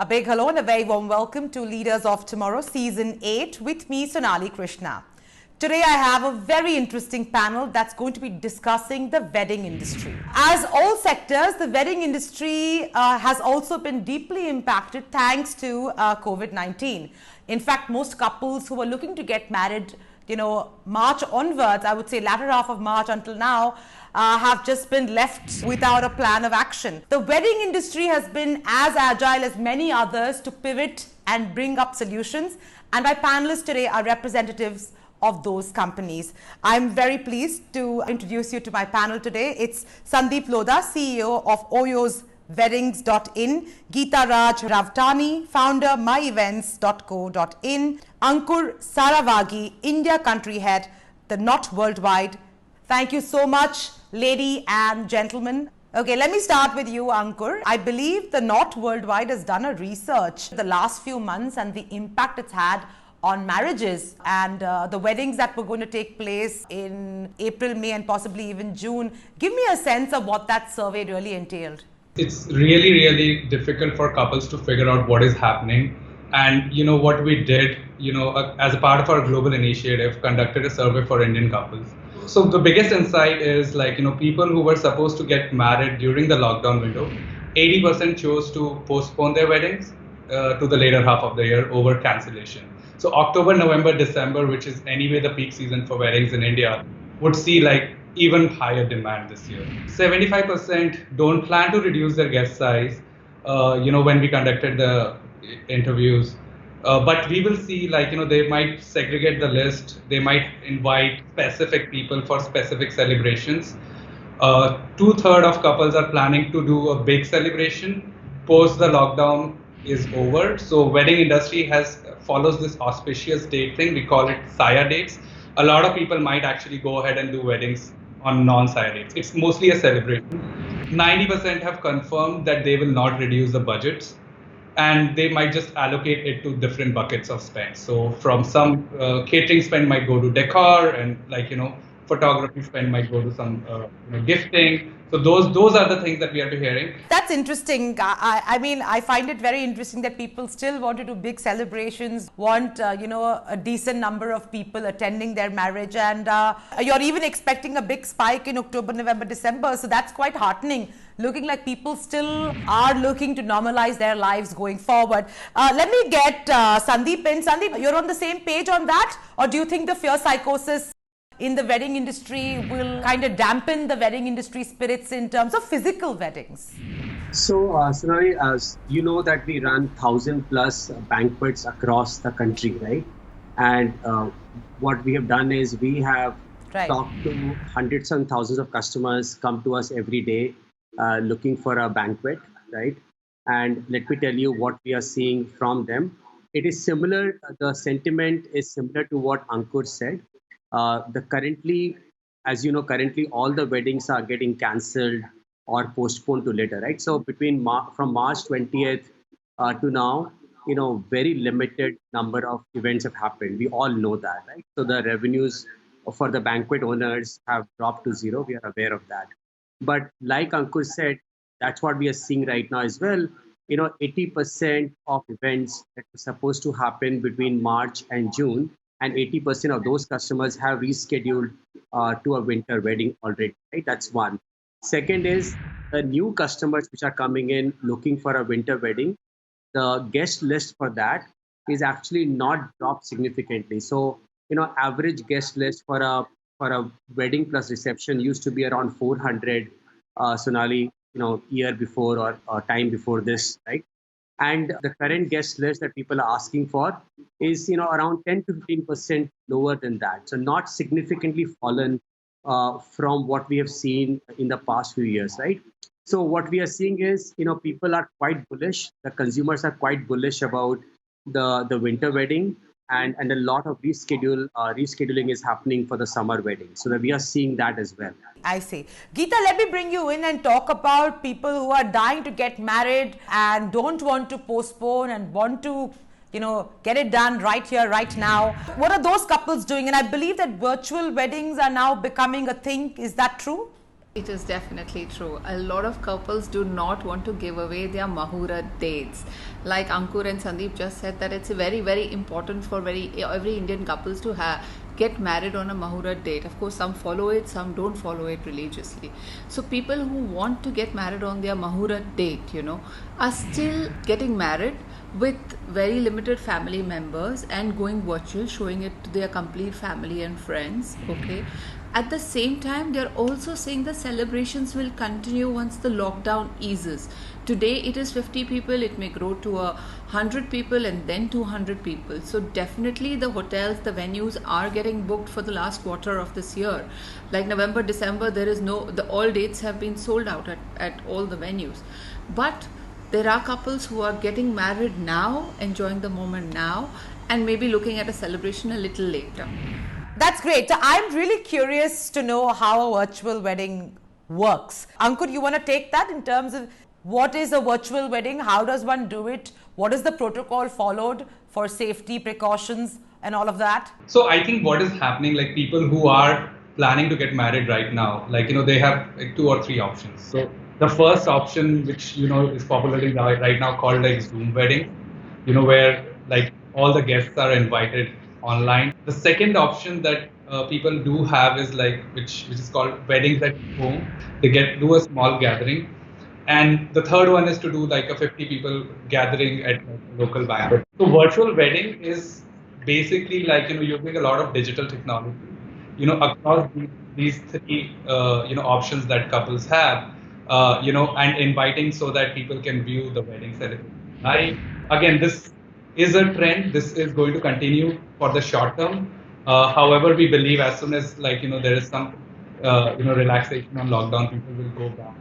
A big hello and a very warm welcome to Leaders of Tomorrow, Season 8, with me, Sonali Krishna. Today I have a very interesting panel that's going to be discussing the wedding industry. As all sectors, the wedding industry has also been deeply impacted thanks to Covid-19. In fact, most couples who are looking to get married, March onwards, I would say latter half of March until now, have just been left without a plan of action. The wedding industry has been as agile as many others to pivot and bring up solutions. And my panelists today are representatives of those companies. I'm very pleased to introduce you to my panel today. It's Sandeep Lodha, CEO of Oyo's Weddings.in, Geeta Rawtani, founder myevents.co.in, Ankur Sarawagi, India country head, the Not Worldwide. Thank you so much, lady and gentlemen. Okay, let me start with you, Ankur. I believe the Not Worldwide has done a research the last few months and the impact it's had on marriages and the weddings that were going to take place in April, May and possibly even June. Give me a sense of what that survey really entailed. It's really difficult for couples to figure out what is happening. And what we did, as a part of our global initiative, conducted a survey for Indian couples. So the biggest insight is people who were supposed to get married during the lockdown window, 80% chose to postpone their weddings to the later half of the year over cancellation. So October, November, December, which is anyway the peak season for weddings in India, would see even higher demand this year. 75% don't plan to reduce their guest size, when we conducted the interviews. But we will see, they might segregate the list. They might invite specific people for specific celebrations. 2/3 of couples are planning to do a big celebration post the lockdown is over. So wedding industry follows this auspicious date thing. We call it Saya dates. A lot of people might actually go ahead and do weddings on non-Saya dates. It's mostly a celebration. 90% have confirmed that they will not reduce the budgets, and they might just allocate it to different buckets of spend. So from some catering spend might go to decor, and photography spend might go to some gifting. So those are the things that we are hearing. That's interesting. I find it very interesting that people still want to do big celebrations, want a decent number of people attending their marriage, and you're even expecting a big spike in October, November, December. So that's quite heartening. Looking like people still are looking to normalize their lives going forward. Let me get Sandeep in. Sandeep, you're on the same page on that, or do you think the fear psychosis in the wedding industry will kind of dampen the wedding industry spirits in terms of physical weddings? So, Sonali, as you know that we run 1,000+ banquets across the country, right? And what we have done is we have talked to hundreds and thousands of customers come to us every day looking for a banquet, right? And let me tell you what we are seeing from them. It is similar, the sentiment is similar to what Ankur said. Currently all the weddings are getting cancelled or postponed to later, right? So from March 20th to now, very limited number of events have happened. We all know that, right? So the revenues for the banquet owners have dropped to zero. We are aware of that. But like Ankur said, that's what we are seeing right now as well. 80% of events that were supposed to happen between March and June, and 80% of those customers have rescheduled to a winter wedding already, right? That's one. Second is the new customers which are coming in looking for a winter wedding. The guest list for that is actually not dropped significantly. So, average guest list for a wedding plus reception used to be around 400, Sonali, year before or time before this, right? And the current guest list that people are asking for is, around 10 to 15% lower than that. So not significantly fallen from what we have seen in the past few years, right? So what we are seeing is, people are quite bullish. The consumers are quite bullish about the winter wedding, and a lot of rescheduling is happening for the summer wedding. So that we are seeing that as well. I see. Geeta, let me bring you in and talk about people who are dying to get married and don't want to postpone and want to, get it done right here, right now. What are those couples doing? And I believe that virtual weddings are now becoming a thing. Is that true? It is definitely true. A lot of couples do not want to give away their Muhurat dates. Like Ankur and Sandeep just said, that it's very, very important for every Indian couples to get married on a Muhurat date. Of course, some follow it, some don't follow it religiously. So people who want to get married on their Muhurat date, are still getting married with very limited family members and going virtual, showing it to their complete family and friends. Okay. At the same time, they're also saying the celebrations will continue once the lockdown eases. Today it is 50 people, it may grow to 100 people and then 200 people. So definitely the hotels, the venues are getting booked for the last quarter of this year. Like November, December, all dates have been sold out at all the venues. But there are couples who are getting married now, enjoying the moment now, and maybe looking at a celebration a little later. That's great. I'm really curious to know how a virtual wedding works. Ankur, you want to take that in terms of what is a virtual wedding? How does one do it? What is the protocol followed for safety precautions and all of that? So I think what is happening, like people who are planning to get married right now, they have like 2 or 3 options. So the first option, which, is popularly right now called like Zoom wedding, where like all the guests are invited online. The second option that people do have is which is called weddings at home. They do a small gathering, and the third one is to do like a 50 people gathering at a local banquet. So virtual wedding is basically using a lot of digital technology, across these 3 options that couples have, and inviting so that people can view the wedding celebration. Again, this is a trend. This is going to continue for the short term. However, we believe as soon as there is some relaxation on lockdown, people will go back.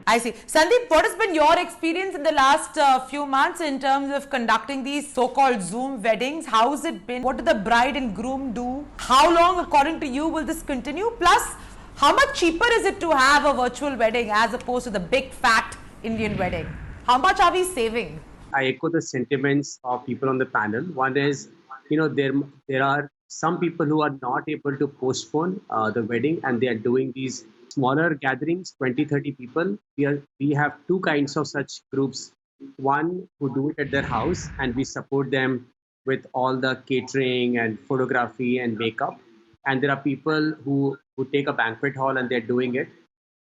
I see. Sandeep, what has been your experience in the last few months in terms of conducting these so-called Zoom weddings? How has it been? What do the bride and groom do? How long, according to you, will this continue? Plus, how much cheaper is it to have a virtual wedding as opposed to the big fat Indian wedding? How much are we saving? I echo the sentiments of people on the panel. One is, there are some people who are not able to postpone the wedding, and they are doing these smaller gatherings, 20, 30 people. We have 2 kinds of such groups. One who do it at their house, and we support them with all the catering and photography and makeup. And there are people who take a banquet hall and they're doing it.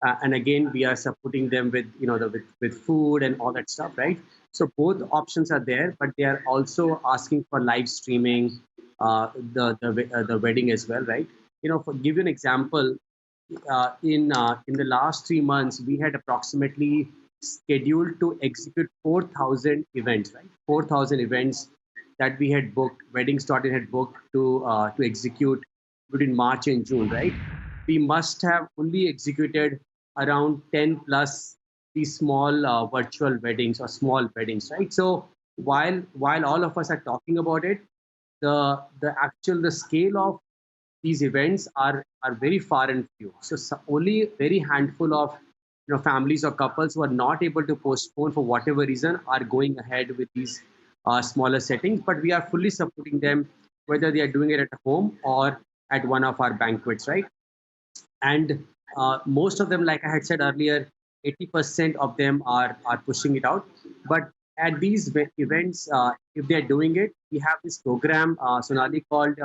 And again, we are supporting them with with food and all that stuff, right? So both options are there, but they are also asking for live streaming the wedding as well, right? For give you an example, in the last 3 months, we had approximately scheduled to execute 4,000 events, right? 4,000 events that we had booked. Wedding started had booked to execute between March and June, right? We must have only executed around 10 plus these small virtual weddings or small weddings, right? So while all of us are talking about it, the scale of these events are very far and few. So only very handful of families or couples who are not able to postpone for whatever reason are going ahead with these smaller settings. But we are fully supporting them, whether they are doing it at home or at one of our banquets, right? And most of them, like I had said earlier, 80% of them are pushing it out. But at these events, if they're doing it, we have this program, Sonali, called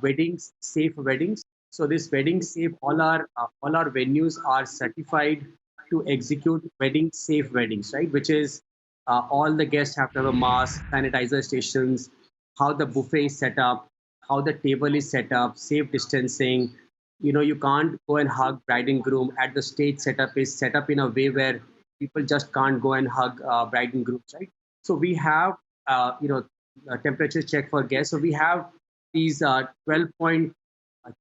Weddings Safe Weddings. So this Wedding Safe, all our venues are certified to execute wedding safe weddings, right? Which is all the guests have to have a mask, sanitizer stations, how the buffet is set up, how the table is set up, safe distancing. You can't go and hug bride and groom. At the stage setup is set up in a way where people just can't go and hug bride and grooms, right? So we have, a temperature check for guests. So we have these 12-point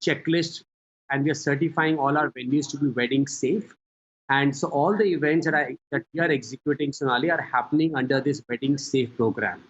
checklist, and we are certifying all our venues to be wedding safe. And so all the events that we are executing, Sonali, are happening under this wedding safe program.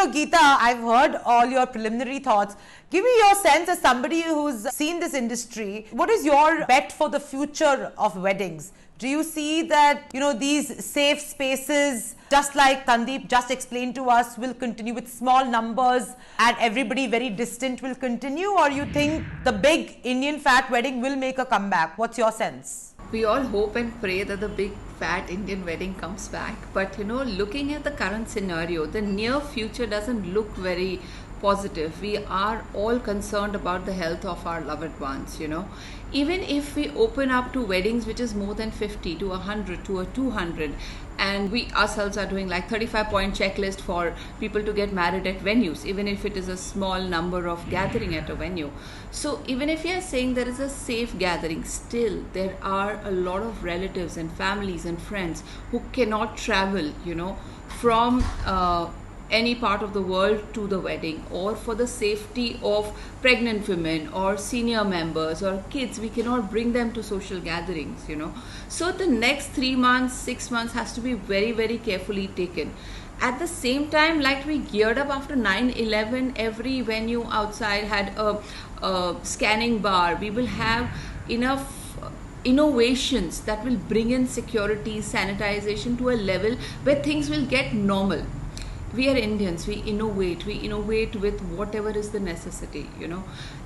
Geeta, I've heard all your preliminary thoughts. Give me your sense as somebody who's seen this industry. What is your bet for the future of weddings? Do you see that, these safe spaces, just like Sandeep just explained to us, will continue with small numbers and everybody very distant will continue? Or you think the big Indian fat wedding will make a comeback? What's your sense? We all hope and pray that the big fat Indian wedding comes back. But looking at the current scenario, the near future doesn't look very positive. We are all concerned about the health of our loved ones, Even if we open up to weddings which is more than 50 to 100 to a 200, and we ourselves are doing like 35-point checklist for people to get married at venues, even if it is a small number of gathering at a venue. So even if you are saying there is a safe gathering, still there are a lot of relatives and families and friends who cannot travel, from any part of the world to the wedding, or for the safety of pregnant women or senior members or kids, we cannot bring them to social gatherings, So the next 3 months, 6 months has to be very, very carefully taken. At the same time, like we geared up after 9/11, every venue outside had a scanning bar. We will have enough innovations that will bring in security, sanitization to a level where things will get normal. We are Indians, we innovate with whatever is the necessity,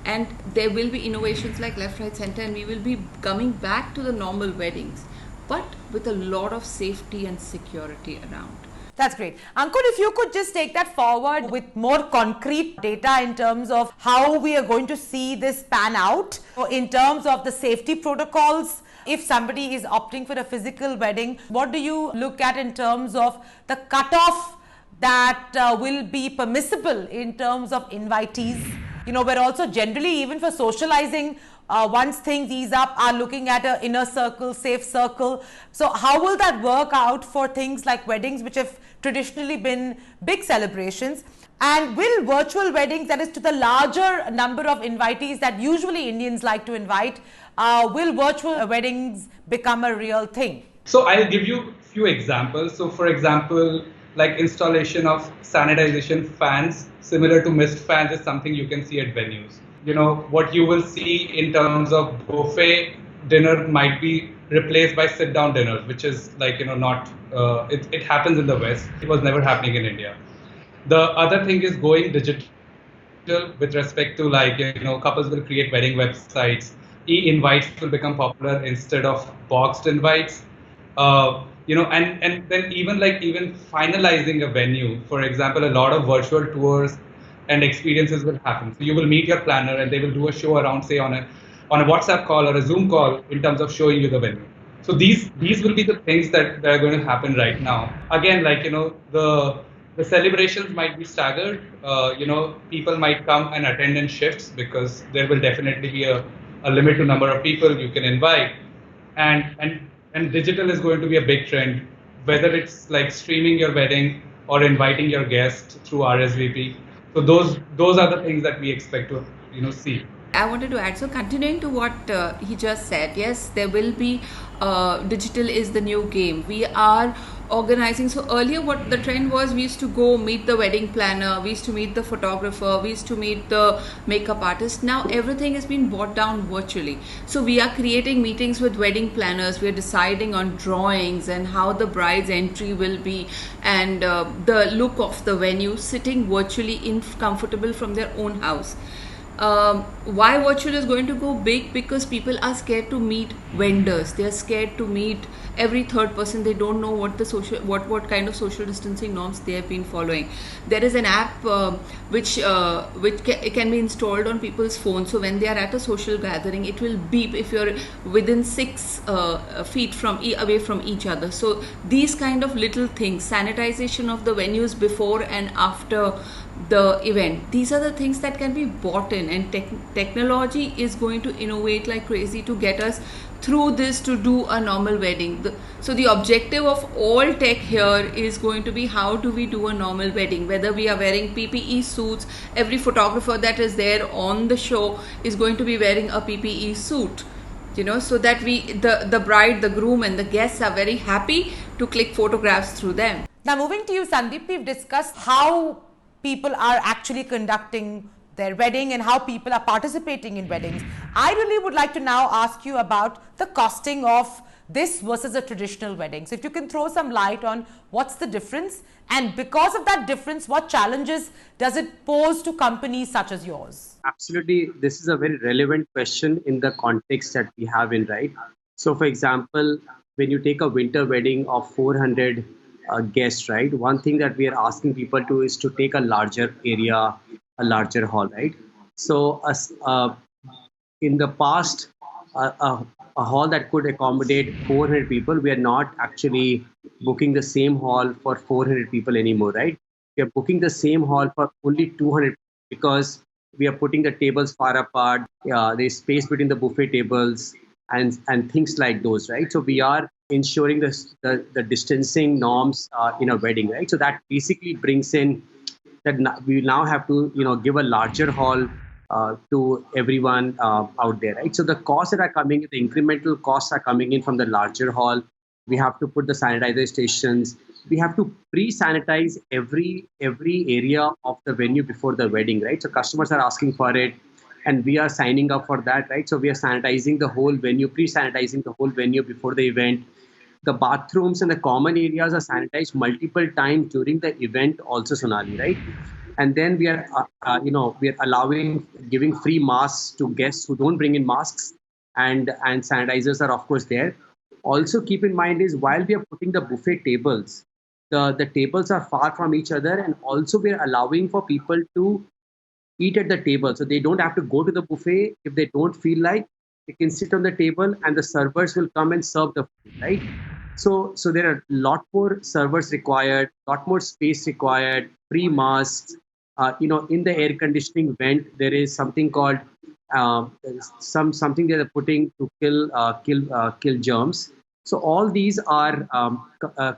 and there will be innovations like left, right, center, and we will be coming back to the normal weddings, but with a lot of safety and security around. That's great. Ankur, if you could just take that forward with more concrete data in terms of how we are going to see this pan out, in terms of the safety protocols. If somebody is opting for a physical wedding, what do you look at in terms of the cutoff that will be permissible in terms of invitees? We're also generally, even for socializing, once things ease up, are looking at an inner circle, safe circle. So how will that work out for things like weddings, which have traditionally been big celebrations? And will virtual weddings, that is to the larger number of invitees that usually Indians like to invite, will virtual weddings become a real thing? So I'll give you a few examples. So for example, like installation of sanitization fans similar to mist fans is something you can see at venues. What you will see in terms of buffet dinner might be replaced by sit down dinners, which is like, not, it happens in the West. It was never happening in India. The other thing is going digital with respect to couples will create wedding websites. E-invites will become popular instead of boxed invites. And then even finalizing a venue, for example, a lot of virtual tours and experiences will happen. So you will meet your planner and they will do a show around, say on a WhatsApp call or a Zoom call in terms of showing you the venue. So these will be the things that are going to happen right now. Again, the celebrations might be staggered. People might come and attend in shifts because there will definitely be a limit to number of people you can invite. And digital is going to be a big trend, whether it's like streaming your wedding or inviting your guests through RSVP. So those are the things that we expect to see. I wanted to add, so continuing to what he just said, yes, there will be digital is the new game. We are organizing. So earlier what the trend was, we used to go meet the wedding planner, we used to meet the photographer, we used to meet the makeup artist. Now everything has been brought down virtually. So we are creating meetings with wedding planners, we are deciding on drawings and how the bride's entry will be and the look of the venue, sitting virtually comfortable from their own house. Why virtual is going to go big? Because people are scared to meet vendors, they are scared to meet every third person. They don't know what kind of social distancing norms they have been following. There is an app which can be installed on people's phones, so when they are at a social gathering, it will beep if you're within 6 feet away from each other. So these kind of little things, sanitization of the venues before and after the event, these are the things that can be bought in, and technology is going to innovate like crazy to get us through this to do a normal wedding. So the objective of all tech here is going to be how do we do a normal wedding, whether we are wearing PPE suits. Every photographer that is there on the show is going to be wearing a PPE suit, so that the bride, the groom and the guests are very happy to click photographs through them. Now moving to you, Sandeep, we've discussed how people are actually conducting their wedding and how people are participating in weddings. I really would like to now ask you about the costing of this versus a traditional wedding. So if you can throw some light on what's the difference, and because of that difference, what challenges does it pose to companies such as yours? Absolutely. This is a very relevant question in the context that we have in, right? So for example, when you take a winter wedding of 400 guests, right? One thing that we are asking people to is to take a larger area, a larger hall, right? So in the past, a hall that could accommodate 400 people, we are not actually booking the same hall for 400 people anymore, right? We are booking the same hall for only 200 because we are putting the tables far apart. There's space between the buffet tables and things like those, right? So we are ensuring the distancing norms in a wedding, right? So that basically brings in that we now have to give a larger hall to everyone out there, right? So the costs that are coming in, the incremental costs are coming in from the larger hall. We have to put the sanitizer stations. We have to pre-sanitize every area of the venue before the wedding, right? So customers are asking for it, and we are signing up for that, right? So we are sanitizing the whole venue, pre-sanitizing the whole venue before the event. The bathrooms and the common areas are sanitized multiple times during the event also, Sonali, right? And then we are, we are giving free masks to guests who don't bring in masks, and sanitizers are of course there. Also keep in mind is while we are putting the buffet tables, the tables are far from each other, and also we are allowing for people to eat at the table. So they don't have to go to the buffet if they don't feel like. They can sit on the table and the servers will come and serve the food, right? So there are a lot more servers required, lot more space required, free masks. In the air conditioning vent, there is something called something they're putting to kill germs. So all these are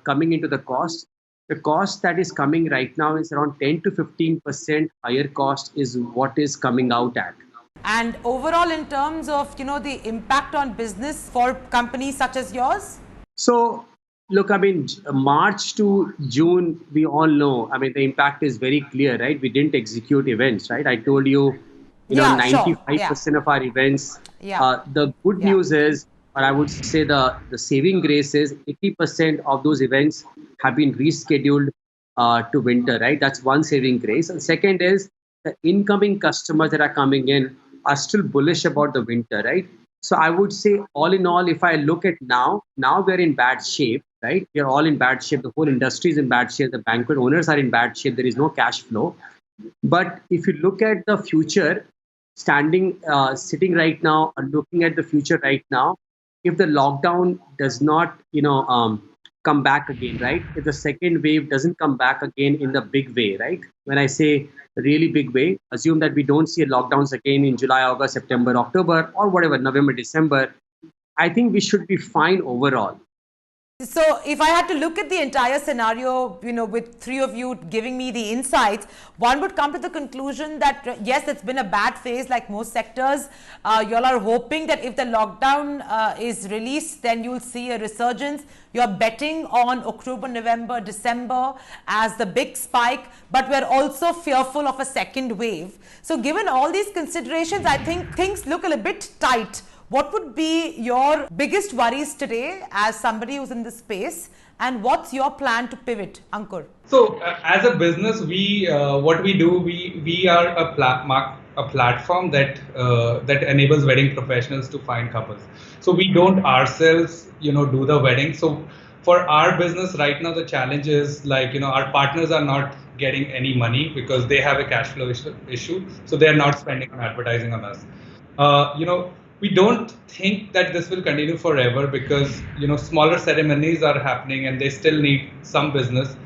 coming into the cost. The cost that is coming right now is around 10 to 15% higher cost is what is coming out at. And overall, in terms of the impact on business for companies such as yours? So look, I mean, March to June, we all know, I mean, the impact is very clear, right? We didn't execute events, right? I told you, 95% of our events. The good news is, or I would say the saving grace is 80% of those events have been rescheduled to winter, right? That's one saving grace. And second is the incoming customers that are coming in are still bullish about the winter, right? So I would say all in all, if I look at now we're in bad shape, right? We're all in bad shape. The whole industry is in bad shape. The banquet owners are in bad shape. There is no cash flow. But if you look at the future, sitting right now and looking at the future right now, if the lockdown does not, come back again, right? If the second wave doesn't come back again in the big way, right? When I say really big way, assume that we don't see lockdowns again in July, August, September, October, or whatever, November, December, I think we should be fine overall. So if I had to look at the entire scenario, with three of you giving me the insights, one would come to the conclusion that yes, it's been a bad phase like most sectors. You all are hoping that if the lockdown is released, then you'll see a resurgence. You're betting on October, November, December as the big spike, but we're also fearful of a second wave. So given all these considerations, I think things look a little bit tight. What would be your biggest worries today as somebody who's in this space, and what's your plan to pivot, Ankur? So as a business, we what we do, we are a platform that enables wedding professionals to find couples. So we don't ourselves do the wedding. So for our business right now, the challenge is our partners are not getting any money because they have a cash flow issue. So they're not spending on advertising on us. We don't think that this will continue forever because smaller ceremonies are happening and they still need some business.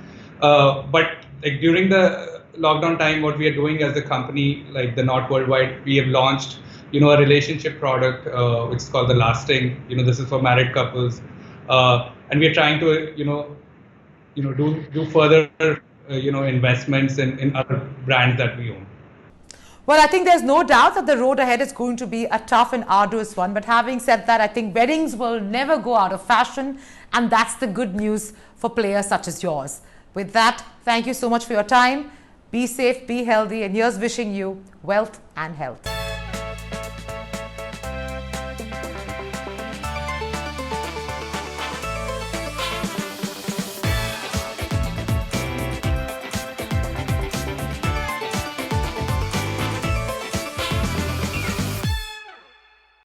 But during the lockdown time, what we are doing as a company, like the Not Worldwide, we have launched a relationship product which is called the Lasting. This is for married couples, and we are trying to do further investments in other brands that we own. Well, I think there's no doubt that the road ahead is going to be a tough and arduous one. But having said that, I think weddings will never go out of fashion. And that's the good news for players such as yours. With that, thank you so much for your time. Be safe, be healthy, and here's wishing you wealth and health.